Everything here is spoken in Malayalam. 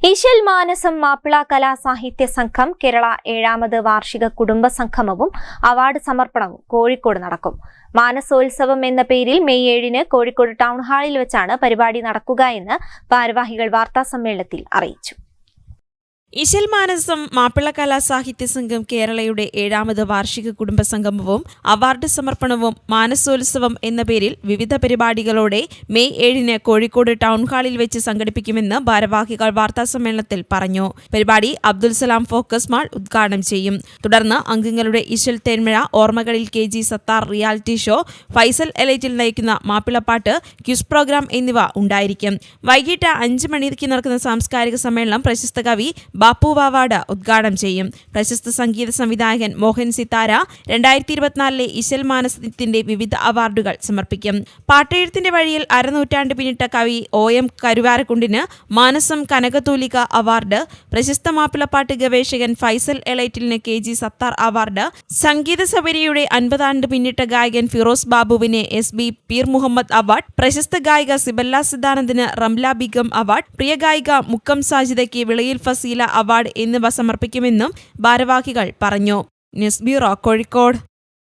ഈശൽ മാനസം മാപ്പിള കലാസാഹിത്യ സംഘം കേരള 7ാമത് വാർഷിക കുടുംബ സംഗമവും അവാർഡ് സമർപ്പണവും കോഴിക്കോട് നടക്കും. മാനസോത്സവം എന്ന പേരിൽ മെയ് 7-ന് കോഴിക്കോട് ടൗൺ ഹാളിൽ വെച്ചാണ് പരിപാടി നടക്കുക എന്ന് ഭാരവാഹികൾ വാർത്താസമ്മേളനത്തിൽ അറിയിച്ചു. ഈശൽ മാനസം മാപ്പിള കലാസാഹിത്യ സംഘം കേരളയുടെ 7ാമത് വാർഷിക കുടുംബ സംഗമവും അവാർഡ് സമർപ്പണവും മാനസോത്സവം എന്ന പേരിൽ വിവിധ പരിപാടികളോടെ മെയ് 7-ന് കോഴിക്കോട് ടൗൺ ഹാളിൽ വെച്ച് സംഘടിപ്പിക്കുമെന്ന് ഭാരവാഹികൾ വാർത്താസമ്മേളനത്തിൽ പറഞ്ഞു. പരിപാടി അബ്ദുൽ സലാം ഫോക്കസ് മാൾ ഉദ്ഘാടനം ചെയ്യും. തുടർന്ന് അംഗങ്ങളുടെ ഈശൽ തേന്മഴ, ഓർമ്മകളിൽ KG Sathar reality show, Faisal എലൈറ്റിൽ നയിക്കുന്ന മാപ്പിളപ്പാട്ട്, ക്യൂസ് പ്രോഗ്രാം എന്നിവ ഉണ്ടായിരിക്കും. വൈകിട്ട് 5 മണിക്ക് നടക്കുന്ന സാംസ്കാരിക സമ്മേളനം പ്രശസ്ത കവി ബാപ്പു വാവാട് ഉദ്ഘാടനം ചെയ്യും. പ്രശസ്ത സംഗീത സംവിധായകൻ മോഹൻ സിത്താര 2024 ഈശൽ മാനസത്തിന്റെ വിവിധ അവാർഡുകൾ സമർപ്പിക്കും. പാട്ടെഴുത്തിന്റെ വഴിയിൽ അരനൂറ്റാണ്ട് പിന്നിട്ട കവി OM കരുവാരക്കുണ്ടിന് മാനസം കനകതൂലിക അവാർഡ്, പ്രശസ്ത മാപ്പിളപ്പാട്ട് ഗവേഷകൻ ഫൈസൽ എലൈറ്റിലിന് KG സത്താർ അവാർഡ്, സംഗീത സബരിയുടെ 50 ആണ്ട് പിന്നിട്ട ഗായകൻ ഫിറോസ് ബാബുവിന് SB പീർ മുഹമ്മദ് അവാർഡ്, പ്രശസ്ത ഗായിക സിബല്ല സിദ്ധാനന്ദിന് റംല ബിഗം അവാർഡ്, പ്രിയ ഗായിക മുക്കം സാജിദയ്ക്ക് വിളയിൽ ഫസീല അവാർഡ് എന്നിവ സമർപ്പിക്കുമെന്നും ഭാരവാഹികൾ പറഞ്ഞു. News bureau, Kozhikode.